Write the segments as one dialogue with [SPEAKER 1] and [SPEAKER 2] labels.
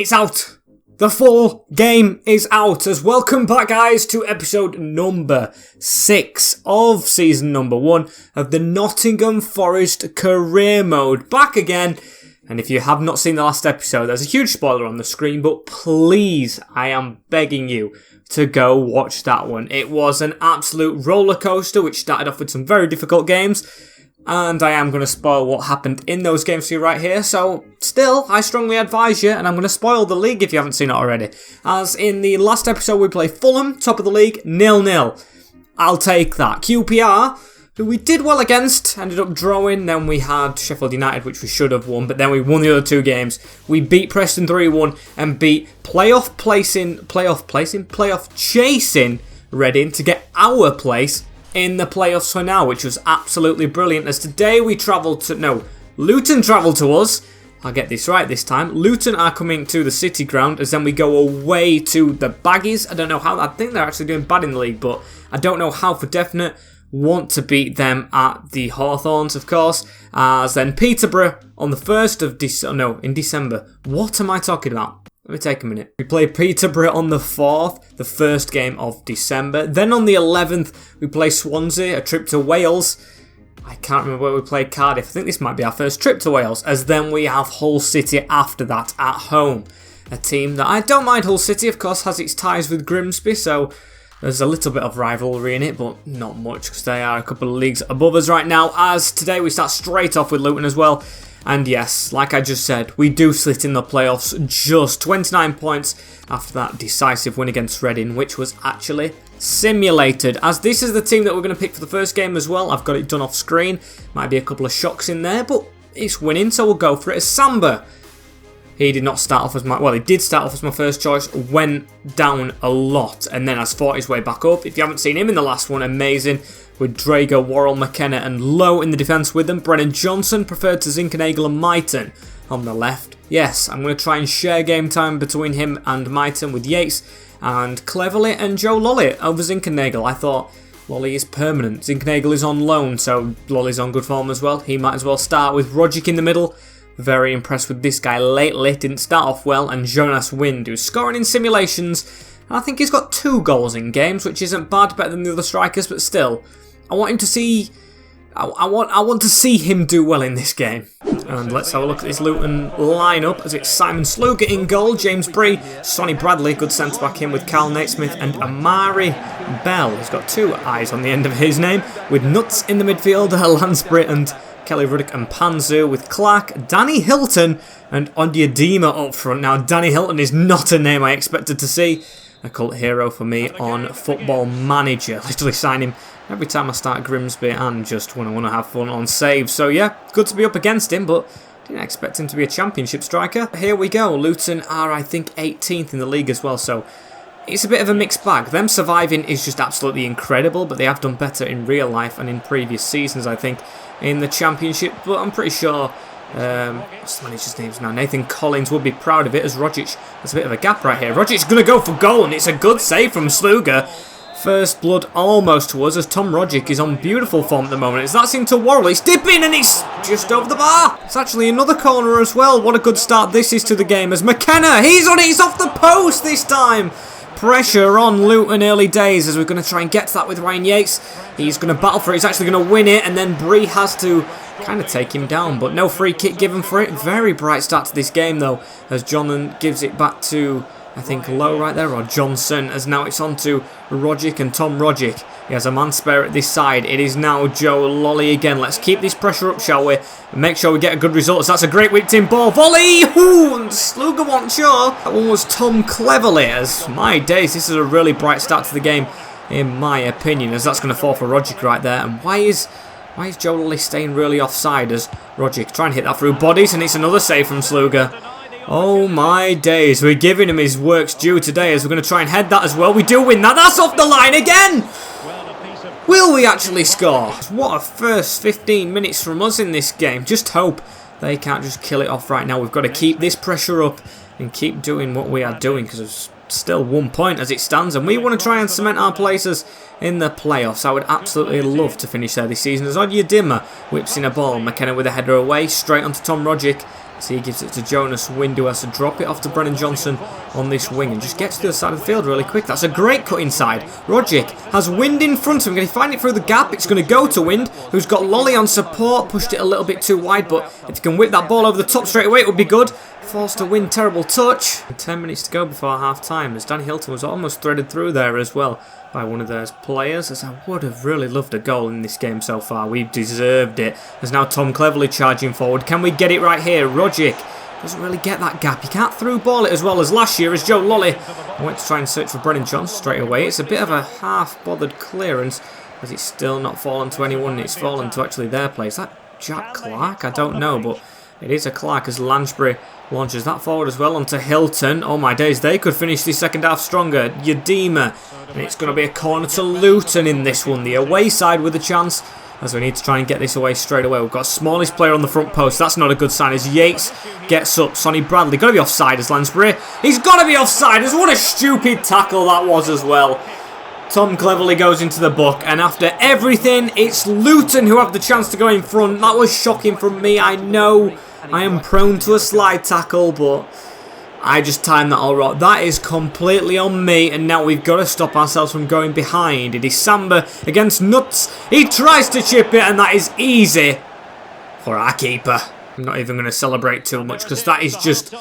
[SPEAKER 1] It's out! The full game is out. As welcome back, guys, to episode number 6 of season number 1 of the Nottingham Forest career mode. Back again. And if you have not seen the last episode, there's a huge spoiler on the screen, but please, I am begging you to go watch that one. It was an absolute roller coaster, which started off with some very difficult games. And I am going to spoil what happened in those games for you right here. So, still, I strongly advise you, and I'm going to spoil the league if you haven't seen it already. As in the last episode, we played Fulham, top of the league, 0-0. I'll take that. QPR, who we did well against, ended up drawing. Then we had Sheffield United, which we should have won, but then we won the other two games. We beat Preston 3-1 and beat playoff chasing Reading to get our place in the playoffs for now, which was absolutely brilliant. As today we Luton travelled to us. I'll get this right this time. Luton are coming to the City ground, as then we go away to the Baggies. I don't know how. I think they're actually doing bad in the league, but I don't know how for definite. Want to beat them at the Hawthorns, of course. As then Peterborough on the 1st of December. No, in December. What am I talking about? Let me take a minute. We play Peterborough on the 4th, the first game of December. Then on the 11th, we play Swansea, a trip to Wales. I can't remember where we played Cardiff. I think this might be our first trip to Wales. As then we have Hull City after that at home. A team that I don't mind. Hull City, of course, has its ties with Grimsby, so there's a little bit of rivalry in it, but not much because they are a couple of leagues above us right now. As today we start straight off with Luton as well. And yes, like I just said, we do sit in the playoffs, just 29 points after that decisive win against Reading, which was actually simulated. As this is the team that we're going to pick for the first game as well. I've got it done off screen. Might be a couple of shocks in there, but it's winning, so we'll go for it. As Samba, he did not start off as he did start off as my first choice, went down a lot, and then has fought his way back up. If you haven't seen him in the last one, amazing. With Drago, Worrell, McKenna and Lowe in the defence with them. Brennan Johnson preferred to Zinkernagel and Myton on the left. Yes, I'm going to try and share game time between him and Myton with Yates and Cleverly and Joe Lolly over Zinkernagel. I thought Lolly is permanent. Zinkernagel is on loan, so Lolly's on good form as well. He might as well start with Rogic in the middle. Very impressed with this guy lately. Didn't start off well. And Jonas Wind, who's scoring in simulations. And I think he's got 2 goals in games, which isn't bad, better than the other strikers, but still. I want him to see. I want to see him do well in this game. And let's have a look at this Luton lineup as it's Simon Sluga in goal, James Bree, Sonny Bradley, good centre back in with Carl Naismith and Amari Bell. He's got 2 eyes on the end of his name with Nuts in the midfield, Lansbury and Kelly Ruddock and Panzu with Clark, Danny Hilton and Onyedima up front. Now Danny Hilton is not a name I expected to see. A cult hero for me on Football Manager. Literally sign him every time I start Grimsby and just when I want to have fun on saves. So yeah, good to be up against him, but didn't expect him to be a championship striker. Here we go. Luton are, I think, 18th in the league as well, so it's a bit of a mixed bag. Them surviving is just absolutely incredible, but they have done better in real life and in previous seasons, I think, in the championship. But I'm pretty sure, what's the manager's name now? Nathan Collins would be proud of it, as Rogic, there's a bit of a gap right here. Rogic's going to go for goal, and it's a good save from Sluga. First blood almost to us, as Tom Rogic is on beautiful form at the moment. As that's into Worrell, it's dipping and it's just over the bar. It's actually another corner as well. What a good start this is to the game, as McKenna, he's on it, he's off the post this time. Pressure on Luton early days, as we're going to try and get to that with Ryan Yates. He's going to battle for it, he's actually going to win it, and then Bree has to kind of take him down, but no free kick given for it. Very bright start to this game though, as John gives it back to, I think, Lowe right there, or Johnson, as now it's on to Rogic and Tom Rogic. He has a man spare at this side. It is now Joe Lolly again. Let's keep this pressure up, shall we? And make sure we get a good result. So that's a great whipped in ball. Volley! Ooh, and Sluga wasn't sure. That one was Tom Cleverly, as my days, this is a really bright start to the game, in my opinion, as that's going to fall for Rogic right there. And why is Joe Lolly staying really offside, as Rogic trying to hit that through bodies, and it's another save from Sluga. Oh my days, we're giving him his works due today, as we're going to try and head that as well. We do win that, that's off the line again! Will we actually score? What a first 15 minutes from us in this game. Just hope they can't just kill it off right now. We've got to keep this pressure up and keep doing what we are doing, because there's still 1 point as it stands, and we want to try and cement our places in the playoffs. I would absolutely love to finish there this season, as Onyedima whips in a ball. McKenna with a header away, straight onto Tom Rogic. So he gives it to Jonas Wind, who has to drop it off to Brennan Johnson on this wing and just gets to the side of the field really quick. That's a great cut inside. Rogic has Wind in front of him. Can he find it through the gap? It's going to go to Wind, who's got Lolly on support. Pushed it a little bit too wide, but if he can whip that ball over the top straight away, it would be good. Falls to Wind, terrible touch. 10 minutes to go before half time, as Danny Hilton was almost threaded through there as well by one of their players, as I would have really loved a goal in this game so far. We've deserved it. There's now Tom Cleverley charging forward. Can we get it right here? Rogic doesn't really get that gap. He can't through ball it as well as last year, as Joe Lolly went to try and search for Brennan Johnson straight away. It's a bit of a half-bothered clearance, as it's still not fallen to anyone. It's fallen to actually their place. Is that Jack Clark? I don't know, but it is a Clark, as Lansbury launches that forward as well onto Hilton. Oh my days, they could finish the second half stronger. Yadima, and it's going to be a corner to Luton in this one. The away side with a chance, as we need to try and get this away straight away. We've got smallest player on the front post. That's not a good sign, as Yates gets up. Sonny Bradley, got to be offside as Lansbury. He's got to be offside, as what a stupid tackle that was as well. Tom Cleverley goes into the book, and after everything, it's Luton who have the chance to go in front. That was shocking from me. I know I am prone to a slide tackle, but I just timed that all right. That is completely on me, and now we've got to stop ourselves from going behind. It is Samba against Nuts. He tries to chip it, and that is easy for our keeper. I'm not even going to celebrate too much, because that is just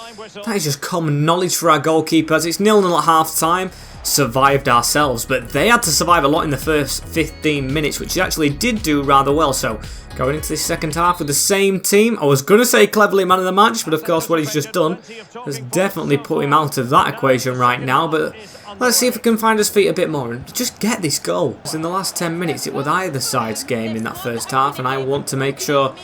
[SPEAKER 1] common knowledge for our goalkeeper, as it's 0-0 at half time. Survived ourselves, but they had to survive a lot in the first 15 minutes, which he actually did do rather well. So going into this second half with the same team, I was going to say Cleverley man of the match, but of course what he's just done has definitely put him out of that equation right now. But let's see if we can find his feet a bit more and just get this goal. Because in the last 10 minutes it was either side's game in that first half, and I want to make sure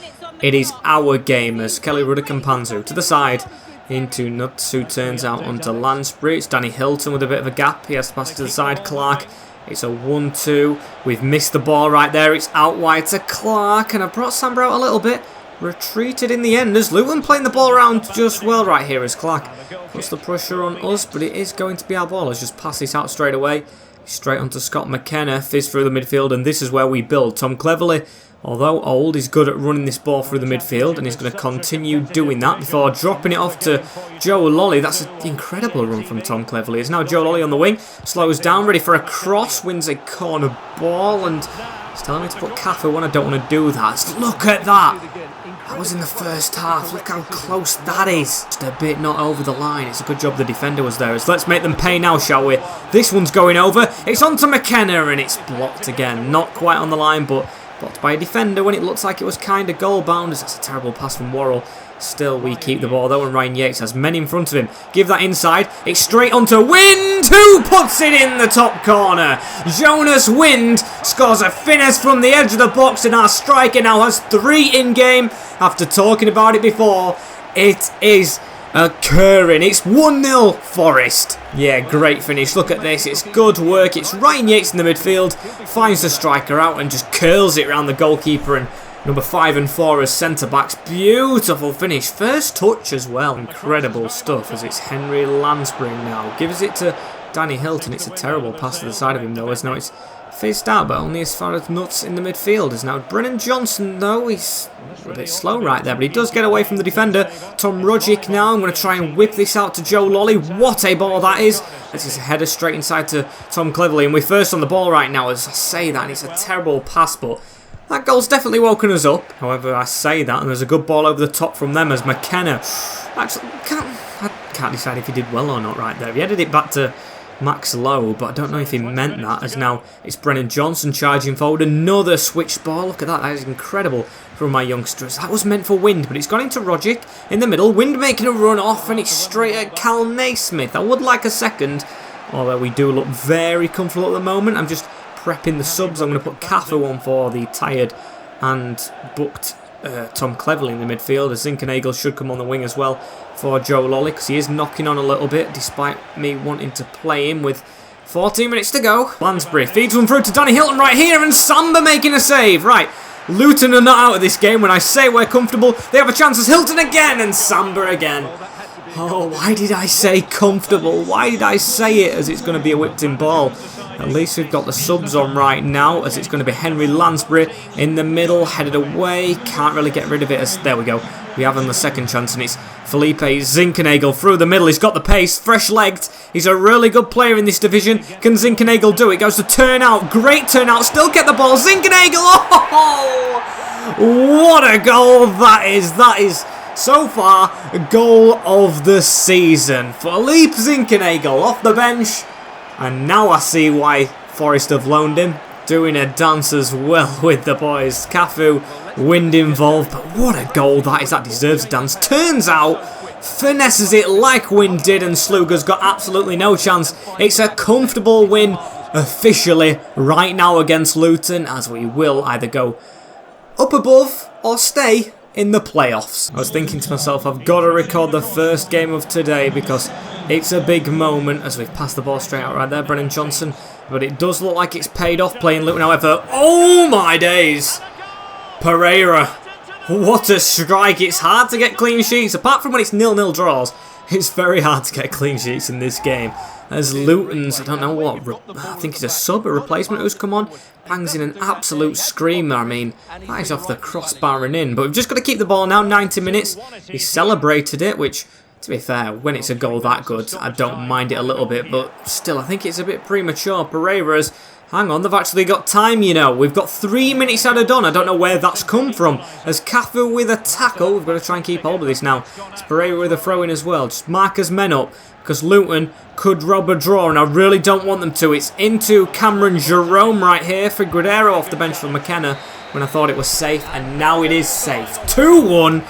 [SPEAKER 1] it is our game, as Kelly Rudder-Kampanzu to the side into Nuts, who turns out onto Lansbury. It's Danny Hilton with a bit of a gap. He has to pass to the side. Clark. It's a 1-2. We've missed the ball right there. It's out wide to Clark, and I brought Samba out a little bit. Retreated in the end. There's Luton playing the ball around just well right here as Clark puts the pressure on us, but it is going to be our ball. Let's just pass this out straight away. Straight onto Scott McKenna. Fizz through the midfield, and this is where we build. Tom Cleverley, although old, is good at running this ball through the midfield, and he's going to continue doing that before dropping it off to Joe Lolly. That's an incredible run from Tom Cleverley. It's now Joe Lolly on the wing, slows down, ready for a cross, wins a corner ball, and he's telling me to put Cafu when I don't want to do that. Look at that! That was in the first half. Look how close that is. Just a bit not over the line. It's a good job the defender was there. So let's make them pay now, shall we? This one's going over. It's on to McKenna, and it's blocked again. Not quite on the line, but blocked by a defender when it looks like it was kind of goal bound. That's a terrible pass from Worrell. Still, we keep the ball though, and Ryan Yates has men in front of him. Give that inside. It's straight onto Wind, who puts it in the top corner. Jonas Wind scores a finesse from the edge of the box, and our striker now has 3 in game. After talking about it before, it is occurring. It's 1-0 Forest. Yeah, great finish. Look at this. It's good work. It's Ryan Yates in the midfield. Finds the striker out and just curls it around the goalkeeper and number 5 and 4 as centre-backs. Beautiful finish. First touch as well. Incredible stuff, as it's Henry Lansbury now. Gives it to Danny Hilton. It's a terrible pass to the side of him though, as now it's faced out, but only as far as Nuts in the midfield. Is now Brennan Johnson though. He's a bit slow right there, but he does get away from the defender. Tom Rogic now. I'm going to try and whip this out to Joe Lolly. What a ball that is. This is a header straight inside to Tom Cleverley, and we're first on the ball right now as I say that, and it's a terrible pass, but that goal's definitely woken us up. However, I say that, and there's a good ball over the top from them as McKenna. Actually, I can't decide if he did well or not right there. He headed it back to Max Lowe, but I don't know if he meant that, as now it's Brennan Johnson charging forward. Another switched ball. Look at that. That is incredible from my youngsters. That was meant for Wind, but it's gone into Rogic in the middle. Wind making a run off, and it's straight at Cal Naismith. I would like a second, although we do look very comfortable at the moment. I'm just prepping the subs. I'm going to put Cafu on for the tired and booked Tom Cleverley in the midfield. As Zinkenagel should come on the wing as well for Joe Lolly, because he is knocking on a little bit despite me wanting to play him with 14 minutes to go. Lansbury feeds one through to Danny Hilton right here, and Samba making a save. Right, Luton are not out of this game. When I say we're comfortable, they have a chance as Hilton again and Samba again. Oh, why did I say comfortable? Why did I say it as it's going to be a whipped in ball? At least we've got the subs on right now, as it's going to be Henry Lansbury in the middle, headed away. Can't really get rid of it. As there we go. We have him the second chance, and it's Felipe Zinckernagel through the middle. He's got the pace, fresh-legged. He's a really good player in this division. Can Zinckernagel do it? Goes to turnout. Great turnout. Still get the ball. Zinckernagel. Oh! What a goal that is. That is, so far, a goal of the season. Felipe Zinckernagel off the bench. And now I see why Forest have loaned him. Doing a dance as well with the boys. Cafu, wind involved. But what a goal that is. That deserves a dance. Turns out, finesses it like Wind did, and Sluga's got absolutely no chance. It's a comfortable win officially right now against Luton, as we will either go up above or stay in the playoffs. I was thinking to myself, I've got to record the first game of today because it's a big moment, as we've passed the ball straight out right there, Brennan Johnson. But it does look like it's paid off playing Luton, however. Oh my days! Pereira. What a strike. It's hard to get clean sheets. Apart from when it's 0-0 draws, it's very hard to get clean sheets in this game. As Luton's, I don't know what, I think it's a sub, a replacement who's come on, bangs in an absolute screamer. I mean, that is off the crossbar and in. But we've just got to keep the ball now, 90 minutes. He celebrated it, which, to be fair, when it's a goal that good, I don't mind it a little bit. But still, I think it's a bit premature. Pereira's, hang on, they've actually got time, you know. We've got 3 minutes added on. I don't know where that's come from. As Cafu with a tackle, we've got to try and keep hold of this now. It's Pereira with a throw in as well. Just mark his men up, because Luton could rob a draw, and I really don't want them to. It's into Cameron Jerome right here. Figueroa off the bench for McKenna when I thought it was safe, and now it is safe. 2-1.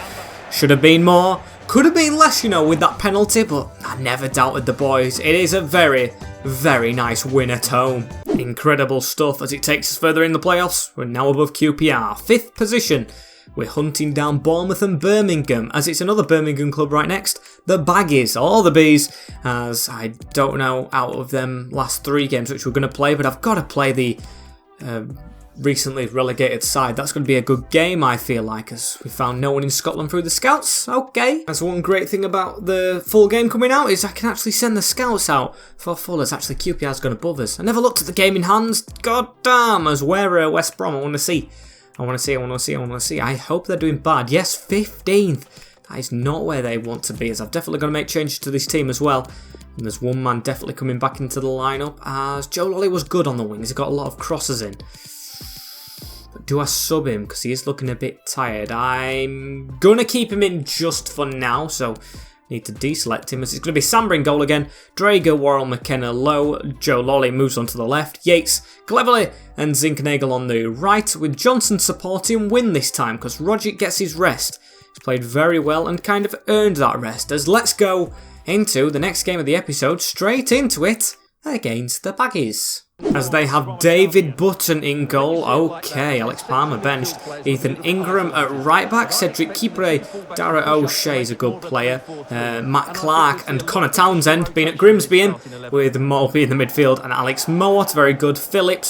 [SPEAKER 1] Should have been more. Could have been less, you know, with that penalty, but I never doubted the boys. It is a very, very nice win at home. Incredible stuff as it takes us further in the playoffs. We're now above QPR. 5th position. We're hunting down Bournemouth and Birmingham, as it's another Birmingham club right next. The Baggies, all the Bees, as I don't know out of them last 3 games which we're going to play, but I've got to play the recently relegated side. That's going to be a good game, I feel like, as we found no one in Scotland through the scouts. Okay. That's one great thing about the full game coming out, is I can actually send the scouts out for full, as actually QPR's gone above us. I never looked at the game in hands. God damn, as we're West Brom. I want to see. I hope they're doing bad. Yes, 15th. That is not where they want to be, as I've definitely got to make changes to this team as well. And there's one man definitely coming back into the lineup, as Joe Lolly was good on the wings. He got a lot of crosses in. But do I sub him? Because he is looking a bit tired. I'm going to keep him in just for now, so need to deselect him, as it's going to be Samba in goal again. Drager, Worrell, McKenna low. Joe Lolly moves on to the left. Yates, Cleverly, and Zinckernagel on the right, with Johnson supporting Win this time, because Rogic gets his rest. He's played very well and kind of earned that rest, as let's go into the next game of the episode, straight into it, against the Baggies. As they have David Button in goal. Okay, Alex Palmer benched. Ethan Ingram at right back. Cedric Kipre. Dara O'Shea is a good player. Matt Clark and Connor Townsend being at Grimsby in, with Mulvey in the midfield and Alex Mowat, very good.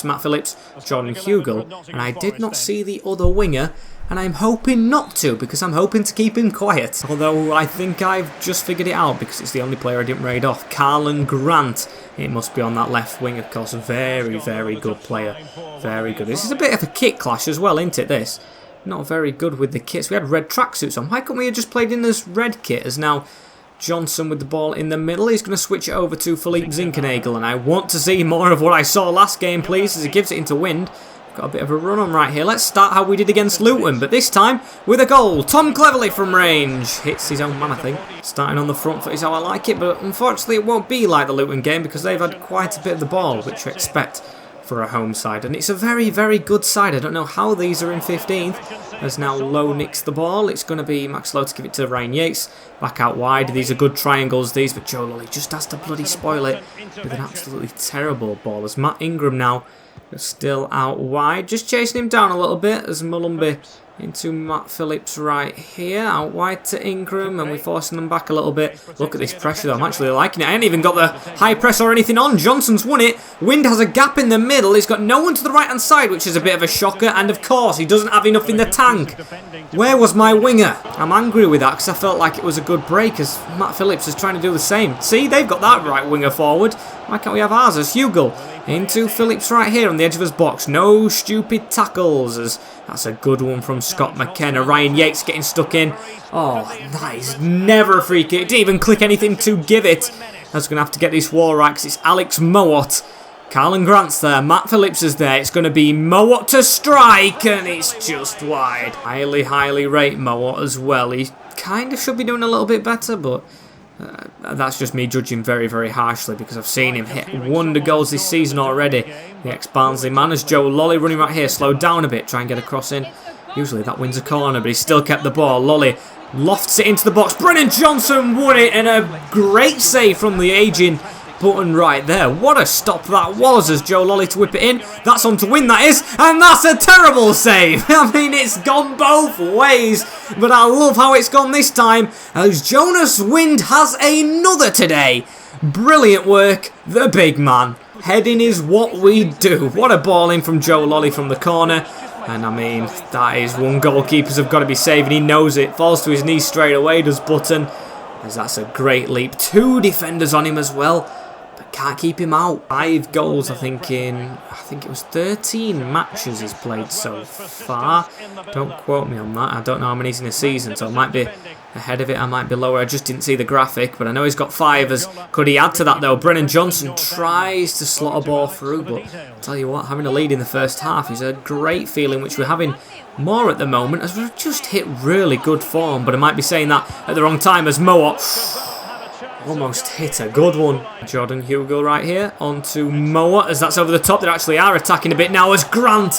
[SPEAKER 1] Matt Phillips, Jordan Hugel. And I did not see the other winger, and I'm hoping not to, because I'm hoping to keep him quiet. Although I think I've just figured it out, because it's the only player I didn't raid off. Carlin Grant. It must be on that left wing, of course. Very, very good player. Very good. This is a bit of a kit clash as well, isn't it, this? Not very good with the kits. We had red tracksuits on. Why couldn't we have just played in this red kit? As now Johnson with the ball in the middle. He's going to switch it over to Felipe Zinckernagel, and I want to see more of what I saw last game, please, as he gives it into Wind. Got a bit of a run on right here. Let's start how we did against Luton, but this time with a goal. Tom Cleverly from range. Hits his own man, I think. Starting on the front foot is how I like it, but unfortunately it won't be like the Luton game, because they've had quite a bit of the ball, which you expect for a home side. And it's a very, very good side. I don't know how these are in 15th. As now Lowe nicks the ball. It's going to be Max Lowe to give it to Ryan Yates. Back out wide. These are good triangles, these, but Joe Lolly just has to bloody spoil it with an absolutely terrible ball. As Matt Ingram now still out wide, just chasing him down a little bit, as Mulumby into Matt Phillips right here, out wide to Ingram, and we're forcing them back a little bit. Look at this pressure though, I'm actually liking it. I ain't even got the high press or anything on. Johnson's won it. Wind has a gap in the middle. He's got no one to the right hand side, which is a bit of a shocker, and of course he doesn't have enough in the tank. Where was my winger? I'm angry with that, because I felt like it was a good break, as Matt Phillips is trying to do the same. See, they've got that right winger forward. Why can't we have ours as Hugel? into Phillips right here on the edge of his box. No stupid tackles, as that's a good one from Scott McKenna. Ryan Yates getting stuck in. Oh, that is never a free kick. Didn't even click anything to give it. I was going to have to get this wall right, 'cause it's Alex Mowat. Carlin Grant's there, Matt Phillips is there. It's going to be Mowat to strike, and it's just wide. Highly rate Mowat as well. He kind of should be doing a little bit better, but that's just me judging very harshly, because I've seen him hit wonder goals this season already. The ex-Barnsley man. As Joe Lolly running right here, slow down a bit, try and get a cross in. Usually that wins a corner, but he still kept the ball. Lolly lofts it into the box. Brennan Johnson won it, and a great save from the aging Button right there. What a stop that was, as Joe Lolly to whip it in. That's on to win, that is, and that's a terrible save. I mean, it's gone both ways, but I love how it's gone this time, as Jonas Wind has another today. Brilliant work, the big man. Heading is what we do. What a ball in from Joe Lolly from the corner. And I mean, that is one goalkeepers have got to be saving. He knows it. Falls to his knees straight away, does Button. As that's a great leap. 2 defenders on him as well. But can't keep him out. 5 goals, I think it was 13 matches he's played so far. Don't quote me on that. I don't know how many he's in a season, so I might be ahead of it, I might be lower. I just didn't see the graphic, but I know he's got 5. As could he add to that though? Brennan Johnson tries to slot a ball through, but I'll tell you what, having a lead in the first half is a great feeling, which we're having more at the moment, as we've just hit really good form. But I might be saying that at the wrong time, as Mowat almost hit a good one. Jordan Hugo right here onto Mowat, as that's over the top. They actually are attacking a bit now, as Grant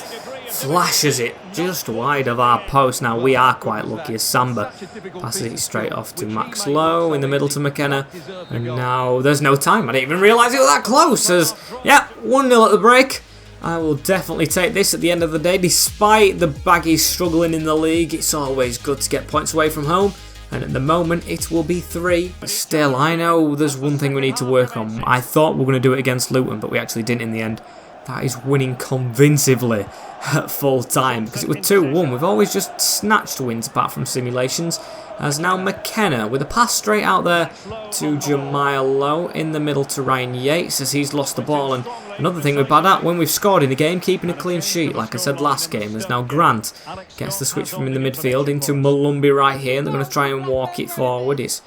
[SPEAKER 1] flashes it just wide of our post. Now we are quite lucky, as Samba passes it straight off to Max Lowe in the middle to McKenna, and now there's no time. I didn't even realise it was that close. As yeah, 1-0 at the break. I will definitely take this at the end of the day. Despite the Baggies struggling in the league, it's always good to get points away from home. And at the moment, it will be 3. But still, I know there's one thing we need to work on. I thought we were going to do it against Luton, but we actually didn't in the end. That is winning convincingly at full time, because it was 2-1. We've always just snatched wins apart from simulations. As now McKenna with a pass straight out there to Jemile Lowe in the middle to Ryan Yates, as he's lost the ball. And another thing we're bad at when we've scored in the game, keeping a clean sheet, like I said last game. As now Grant gets the switch from in the midfield into Malumbi right here, and they're going to try and walk it forward. It's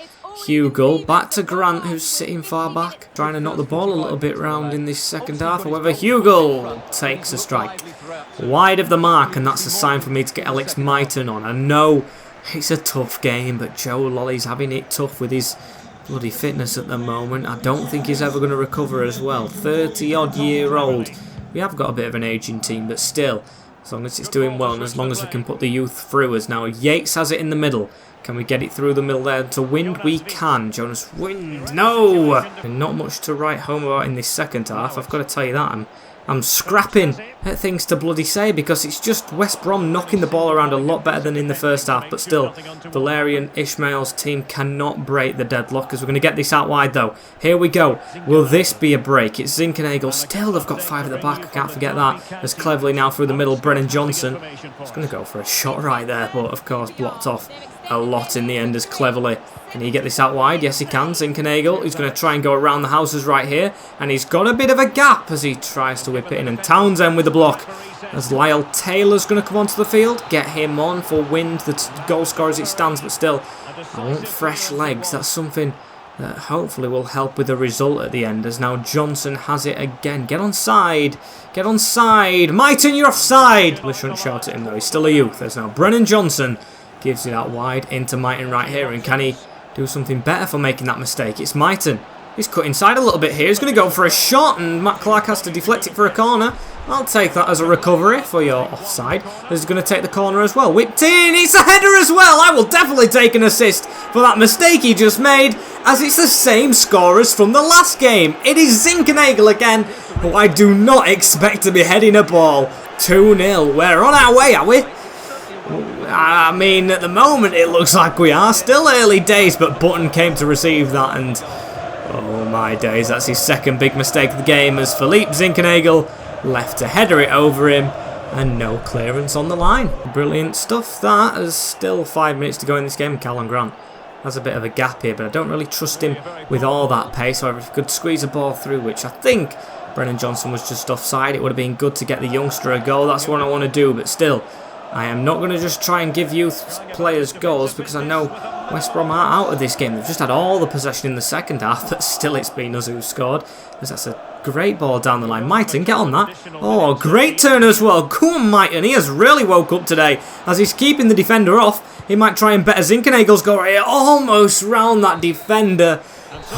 [SPEAKER 1] Hugo back to Grant, who's sitting far back, trying to knock the ball a little bit round in this second half. However, Hugo takes a strike wide of the mark, and that's a sign for me to get Alex Myton on. I know it's a tough game, but Joe Lolly's having it tough with his bloody fitness at the moment. I don't think he's ever going to recover as well. 30-odd-year-old. We have got a bit of an ageing team, but still, as long as it's doing well and as long as we can put the youth through us. Now Yates has it in the middle. Can we get it through the middle there to Wind? We can. Jonas Wind. No! And not much to write home about in this second half. I've got to tell you that. I'm scrapping at things to bloody say, because it's just West Brom knocking the ball around a lot better than in the first half. But still, Valerian Ishmael's team cannot break the deadlock, as we're going to get this out wide though. Here we go. Will this be a break? It's Zinkenagel. Still, they've got 5 at the back. I can't forget that. As cleverly now through the middle, Brennan Johnson. He's going to go for a shot right there, but of course blocked off a lot in the end as cleverly. Can he get this out wide? Yes, he can. Zinkenagel, he's going to try and go around the houses right here. And he's got a bit of a gap as he tries to whip it in. And Townsend with the block. As Lyle Taylor's going to come onto the field. Get him on for Wind, the goal scorer as it stands. But still, I want fresh legs. That's something that hopefully will help with the result at the end. As now Johnson has it again. Get on side. Get on side. Myton, you're offside. We shouldn't shout at him though. He's still a youth. There's now Brennan Johnson. Gives it out wide into Myton right here. And can he do something better for making that mistake? It's Myton. He's cut inside a little bit here. He's going to go for a shot, and Matt Clark has to deflect it for a corner. I'll take that as a recovery for your offside. He's going to take the corner as well. Whipped in. It's a header as well. I will definitely take an assist for that mistake he just made, as it's the same scorers from the last game. It is Zinkenagel again, who I do not expect to be heading a ball. 2-0. We're on our way, are we? I mean, at the moment it looks like we are. Still early days, but Button came to receive that, and oh my days, that's his second big mistake of the game, as Philippe Zinkenagel left to header it over him, and no clearance on the line. Brilliant stuff that. There's still 5 minutes to go in this game. Callum Grant has a bit of a gap here, but I don't really trust him with all that pace. However, if he could squeeze a ball through, which I think Brennan Johnson was just offside. It would have been good to get the youngster a goal. That's what I want to do, but still, I am not going to just try and give youth players goals because I know West Brom are out of this game. They've just had all the possession in the second half, but still it's been us who scored. Because that's a great ball down the line. Mighton, get on that. Oh, great turn as well. Come on, Mighton. He has really woke up today. As he's keeping the defender off, he might try and better Zinkenagel's goal right here. Almost round that defender.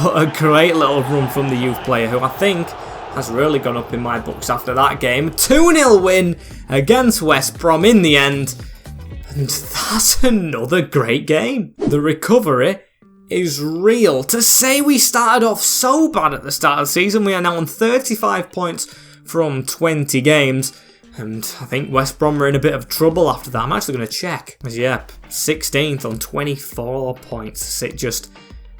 [SPEAKER 1] What a great little run from the youth player, who I think has really gone up in my books after that game. 2-0 win against West Brom in the end. And that's another great game. The recovery is real. To say we started off so bad at the start of the season, we are now on 35 points from 20 games. And I think West Brom are in a bit of trouble after that. I'm actually going to check. Yeah, 16th on 24 points. Sit just,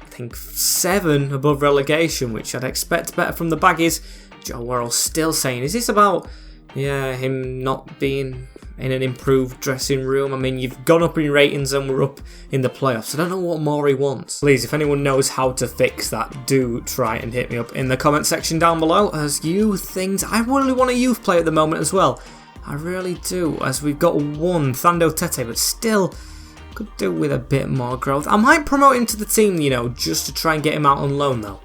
[SPEAKER 1] I think, 7 above relegation, which I'd expect better from the Baggies. Joe Worrell's still saying, is this about, him not being in an improved dressing room? I mean, you've gone up in ratings and we're up in the playoffs. I don't know what more he wants. Please, if anyone knows how to fix that, do try and hit me up in the comment section down below. As youth things, I really want a youth player at the moment as well. I really do, as we've got one, Thando Tete, but still could do with a bit more growth. I might promote him to the team, just to try and get him out on loan though.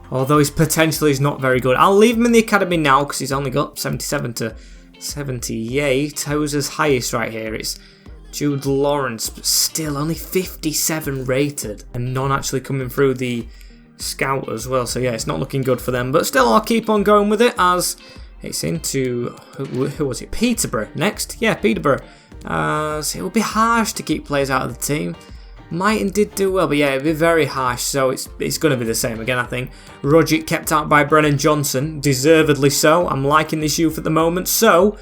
[SPEAKER 1] Although his potential is not very good. I'll leave him in the academy now because he's only got 77 to 78. Who's his highest right here? It's Jude Lawrence, but still only 57 rated. And none actually coming through the scout as well. So yeah, it's not looking good for them. But still, I'll keep on going with it as it's into, who was it? Peterborough next. Yeah, Peterborough. So it would be harsh to keep players out of the team. Mighton did do well, but yeah, it'd be very harsh, so it's going to be the same again, I think. Rogic kept out by Brennan Johnson, deservedly so. I'm liking this youth at the moment, so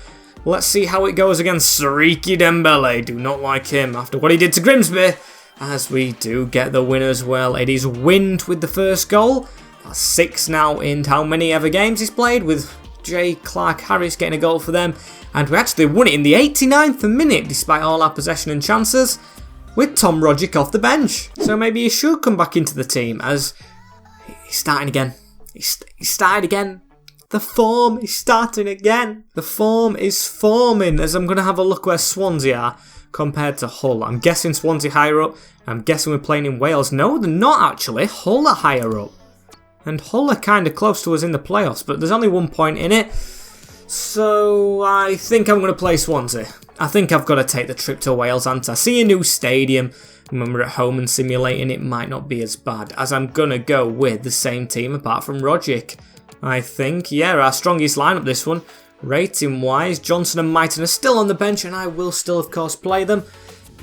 [SPEAKER 1] let's see how it goes against Siriki Dembele. Do not like him after what he did to Grimsby, as we do get the win as well. It is Wind with the first goal. That's 6 now in how many ever games he's played, with J. Clark Harris getting a goal for them. And we actually won it in the 89th minute, despite all our possession and chances, with Tom Rogic off the bench. So maybe he should come back into the team, as he's starting again. He's started again. The form is starting again. The form is forming, as I'm going to have a look where Swansea are compared to Hull. I'm guessing Swansea higher up. I'm guessing we're playing in Wales. No, they're not actually. Hull are higher up. And Hull are kind of close to us in the playoffs, but there's only 1 point in it. So I think I'm going to play Swansea. I think I've got to take the trip to Wales, and I see a new stadium, and when we're at home and simulating, it might not be as bad, as I'm going to go with the same team apart from Rogic. I think, yeah, our strongest lineup this one. Rating wise, Johnson and Mighton are still on the bench, and I will still of course play them,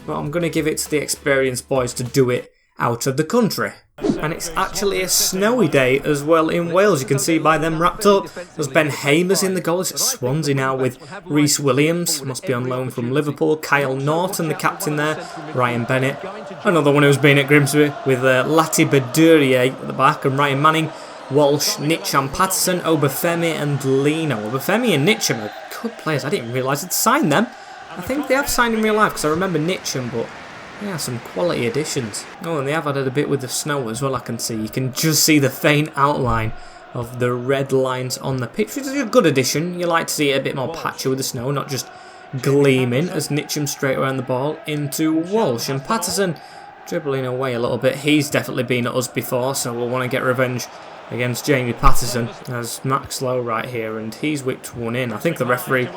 [SPEAKER 1] but I'm going to give it to the experienced boys to do it out of the country. And it's actually a snowy day as well in Wales, you can see by them wrapped up. There's Ben Hamer's in the goals at Swansea now, with Rhys Williams, must be on loan from Liverpool, Kyle Norton, the captain there, Ryan Bennett, another one who's been at Grimsby, with Lati Badurier at the back, and Ryan Manning, Walsh, Nitcham, Patterson, Obafemi and Lino. Obafemi and Nitcham are good players, I didn't realise I'd signed them. I think they have signed in real life, because I remember Nitcham, but yeah, some quality additions. Oh, and they have added a bit with the snow as well, I can see. You can just see the faint outline of the red lines on the pitch, which is a good addition. You like to see it a bit more patchy with the snow, not just gleaming, as Nitcham straight around the ball into Walsh. And Patterson dribbling away a little bit. He's definitely been at us before, so we'll want to get revenge against Jamie Patterson. As Max Lowe right here, and he's whipped one in. I think the referee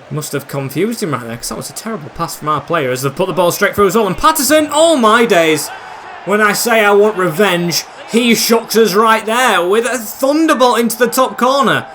[SPEAKER 1] must have confused him right there, because that was a terrible pass from our player as they've put the ball straight through as well. And Patterson, oh my days, when I say I want revenge, he shocks us right there with a thunderbolt into the top corner.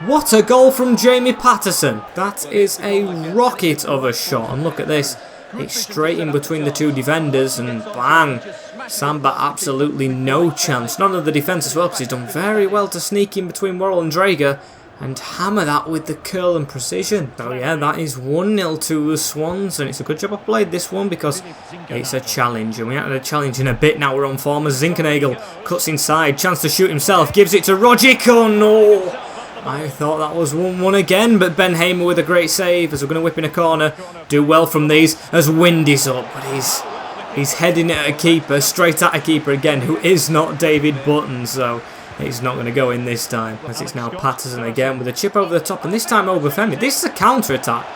[SPEAKER 1] What a goal from Jamie Patterson. That is a rocket of a shot, and look at this. It's straight in between the two defenders, and bang, Samba absolutely no chance. None of the defence as well, because he's done very well to sneak in between Worrell and Drager and hammer that with the curl and precision. So yeah, that is 1-0 to the Swans, and it's a good job I played this one because it's a challenge, and we haven't had a challenge in a bit. Now we're on form as Zinkenagel cuts inside, chance to shoot himself, gives it to Rogic. Oh no! I thought that was 1-1 again, but Ben Hamer with a great save as we're going to whip in a corner. Do well from these as Wind is up, but he's heading at a keeper, straight at a keeper again, who is not David Button, so It's not going to go in this time, as it's now Patterson again with a chip over the top, and this time Obafemi. This is a counter-attack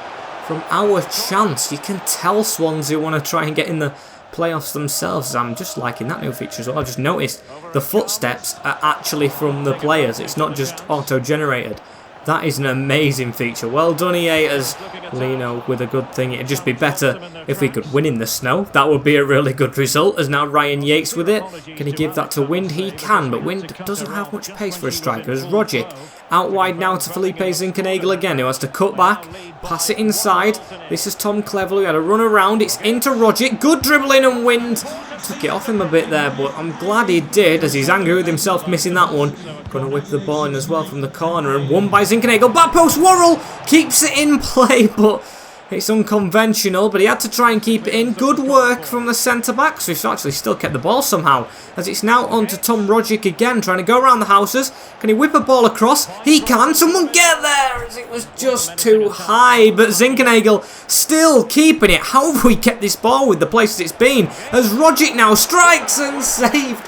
[SPEAKER 1] from our chance. You can tell Swansea want to try and get in the playoffs themselves. I'm just liking that new feature as well. I just noticed the footsteps are actually from the players. It's not just auto-generated. That is an amazing feature. Well done, EA-ers. Lino with a good thing. It'd just be better if we could win in the snow. That would be a really good result. As now Ryan Yates with it. Can he give that to Wind? He can, but Wind doesn't have much pace for a striker. As Rogic out wide now to Felipe Zinkenagel again, who has to cut back, pass it inside. This is Tom Cleverley, who had a run around. It's into Rogic. Good dribbling, and Wind took it off him a bit there, but I'm glad he did, as he's angry with himself missing that one. Going to whip the ball in as well from the corner, and won by Zinkenagel. Back post, Worrell keeps it in play, but it's unconventional, but he had to try and keep it in. Good work from the centre-backs, who've actually still kept the ball somehow, as it's now on to Tom Rogic again, trying to go around the houses. Can he whip a ball across? He can. Someone get there, as it was just too high, but Zinkenagel still keeping it. How have we kept this ball with the places it's been? As Rogic now strikes and saved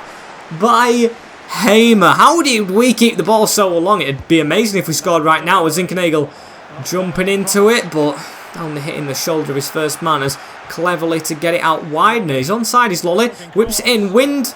[SPEAKER 1] by Hamer. How did we keep the ball so long? It'd be amazing if we scored right now with Zinkenagel jumping into it, but only hitting the shoulder of his first man as Cleverly to get it out wide. And he's onside, his Lolly. Whips it in. Wind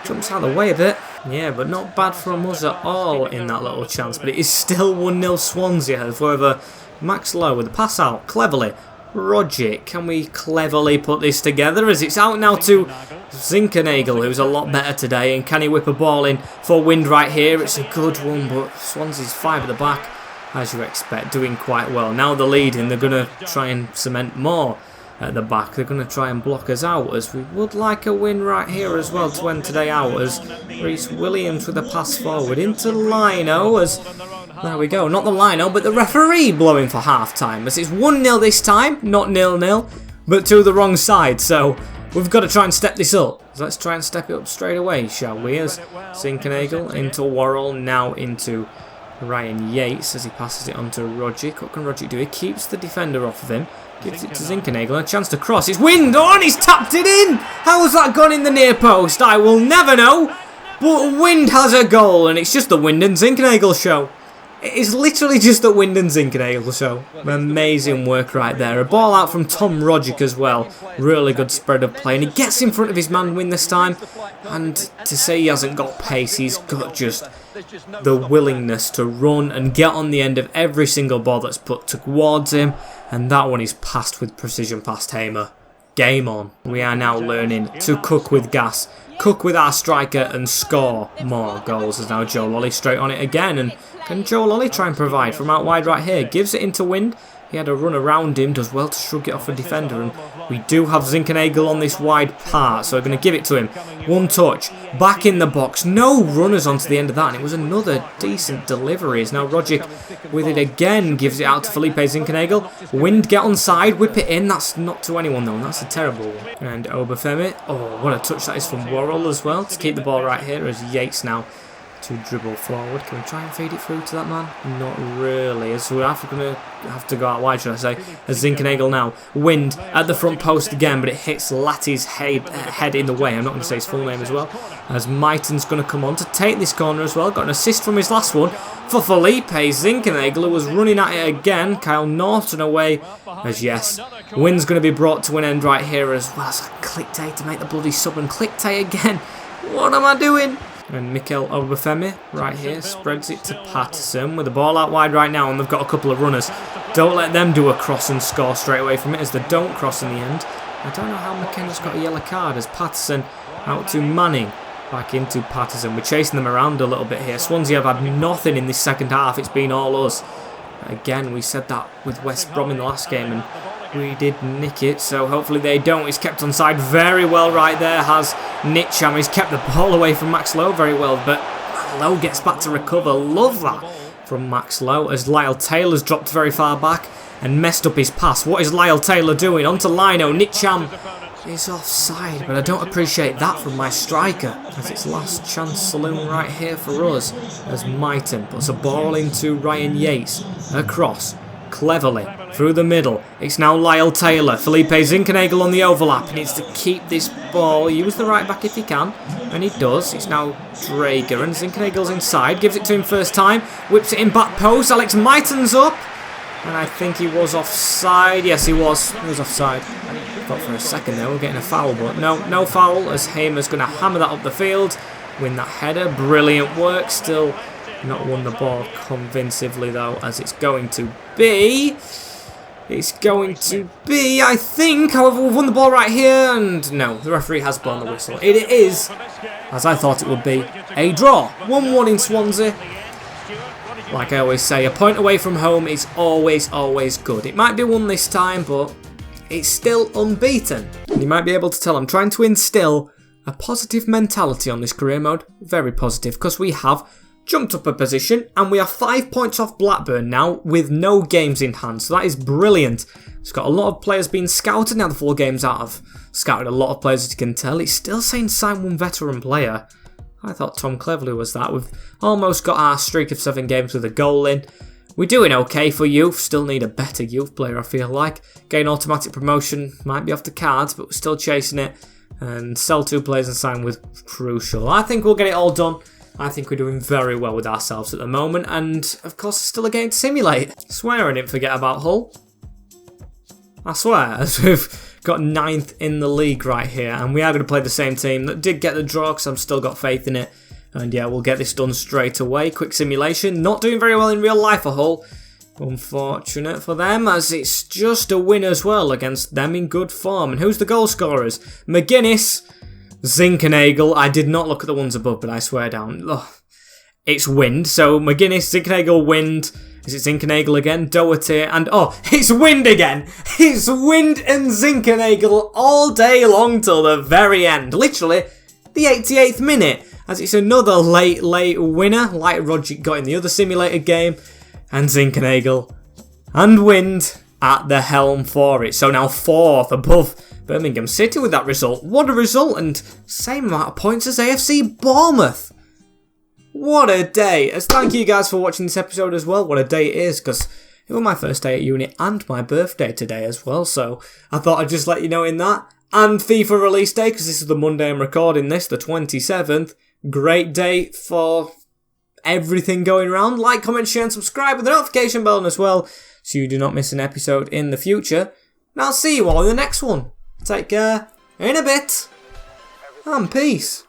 [SPEAKER 1] jumps out of the way a bit. Yeah, but not bad from us at all in that little chance. But it is still 1-0 Swansea. However, Max Lowe with the pass out. Cleverly. Rogic. Can we cleverly put this together? As it's out now to Zinkenagel, who's a lot better today. And can he whip a ball in for Wind right here? It's a good one, but Swansea's 5 at the back, as you expect, doing quite well. Now the lead, and they're going to try and cement more at the back. They're going to try and block us out, as we would like a win right here as well to end today out. As Reece Williams with a pass forward into Lino, as there we go, not the Lino, but the referee blowing for half-time, as it's 1-0 this time, not 0-0, but to the wrong side, so we've got to try and step this up. So let's try and step it up straight away, shall we? As Zinkenagel into Worrell, now into Ryan Yates as he passes it on to Rogic. What can Rogic do? He keeps the defender off of him. Gives it to Zinkenagel. A chance to cross. It's Wind on. He's tapped it in. How has that gone in the near post? I will never know. But Wind has a goal, and it's just the Wind and Zinkenagel show. It is literally just the Wind and Zinkenagel show. Amazing work right there. A ball out from Tom Rogic as well. Really good spread of play, and he gets in front of his man Wind this time. And to say he hasn't got pace, he's got just the willingness to run and get on the end of every single ball that's put towards him, and that one is passed with precision past Hamer. Game on. We are now learning to cook with gas, cook with our striker, and score more goals. As now Joe Lolly straight on it again, and can Joe Lolly try and provide from out wide right here? Gives it into Wind. He had a run around him, does well to shrug it off a defender, and we do have Zinkenagel on this wide part, so we're going to give it to him. One touch, back in the box, no runners onto the end of that, and it was another decent delivery. As now Rogic with it again, gives it out to Felipe Zinkenagel. Wind get on side, whip it in, that's not to anyone though, and that's a terrible one. And Obafemi, oh what a touch that is from Worrell as well, to keep the ball right here as Yates now to dribble forward. Can we try and feed it through to that man? Not really, as we're going to have to go out wide, should I say, as Zinkenagel now. Wind at the front post again, but it hits Latty's head in the way. I'm not going to say his full name as well, as Maiton's going to come on to take this corner as well. Got an assist from his last one for Felipe Zinkenagel, who was running at it again. Kyle Norton away, as yes, Wind's going to be brought to an end right here as well. As Clickday to make the bloody sub, and Clickday again. What am I doing? And Mikel Obafemi right here spreads it to Patterson with the ball out wide right now, and they've got a couple of runners. Don't let them do a cross and score straight away from it, as they don't cross in the end. I don't know how McKenna's got a yellow card, as Patterson out to Manning. Back into Patterson. We're chasing them around a little bit here. Swansea have had nothing in this second half. It's been all us. Again, we said that with West Brom in the last game, and we did nick it, so hopefully they don't. He's kept on side very well right there, has Nitcham. He's kept the ball away from Max Lowe very well, but Lowe gets back to recover. Love that from Max Lowe, as Lyle Taylor's dropped very far back and messed up his pass. What is Lyle Taylor doing? On to Lino. Nitcham is offside, but I don't appreciate that from my striker, as it's last chance saloon right here for us, as Maiton puts a ball into Ryan Yates. Across. Cleverly through the middle. It's now Lyle Taylor. Felipe Zinkenagel on the overlap. He needs to keep this ball. Use the right back if he can. And he does. It's now Drager, and Zinkenagel's inside. Gives it to him first time. Whips it in back post. Alex Myton's up. And I think he was offside. Yes, he was. He was offside. Thought for a second there we were getting a foul, but no foul, as Hamer's going to hammer that up the field. Win that header. Brilliant work. Still not won the ball convincingly, though, as it's going to be. It's going to be, I think. However, we've won the ball right here, and no, the referee has blown the whistle. It is, as I thought it would be, a draw. 1-1 in Swansea. Like I always say, a point away from home is always good. It might be won this time, but it's still unbeaten. And you might be able to tell I'm trying to instill a positive mentality on this career mode. Very positive, because we have jumped up a position, and we are 5 points off Blackburn now with no games in hand, so that is brilliant. It's got a lot of players being scouted now, the 4 games out. I've scouted a lot of players, as you can tell. It's still saying sign 1 veteran player. I thought Tom Cleverley was that. We've almost got our streak of 7 games with a goal in. We're doing okay for youth, still need a better youth player, I feel like. Getting automatic promotion might be off the cards, but we're still chasing it. And sell 2 players and sign with crucial. I think we'll get it all done. I think we're doing very well with ourselves at the moment, and of course it's still a game to simulate. I swear I didn't forget about Hull. I swear, as we've got 9th in the league right here, and we are going to play the same team that did get the draw, because I've still got faith in it. And yeah, we'll get this done straight away. Quick simulation. Not doing very well in real life for Hull. Unfortunate for them, as it's just a win as well against them in good form. And who's the goal scorers? McGuinness, Zinkenagel. I did not look at the ones above, but I swear down. Ugh. It's Wind. So McGuinness, Zinkenagel, Wind. Is it Zinkenagel again? Doherty, and oh, it's Wind again. It's Wind and Zinkenagel all day long till the very end. Literally, the 88th minute. As it's another late winner, like Roger got in the other simulated game. And Zinkenagel and Wind at the helm for it. So now 4th above Birmingham City with that result. What a result, and same amount of points as AFC Bournemouth. What a day. As thank you guys for watching this episode as well. What a day it is, because it was my first day at uni and my birthday today as well. So I thought I'd just let you know in that. And FIFA release day, because this is the Monday I'm recording this, the 27th. Great day for everything going around. Like, comment, share and subscribe with the notification bell as well, so you do not miss an episode in the future. And I'll see you all in the next one. Take care, in a bit, and peace.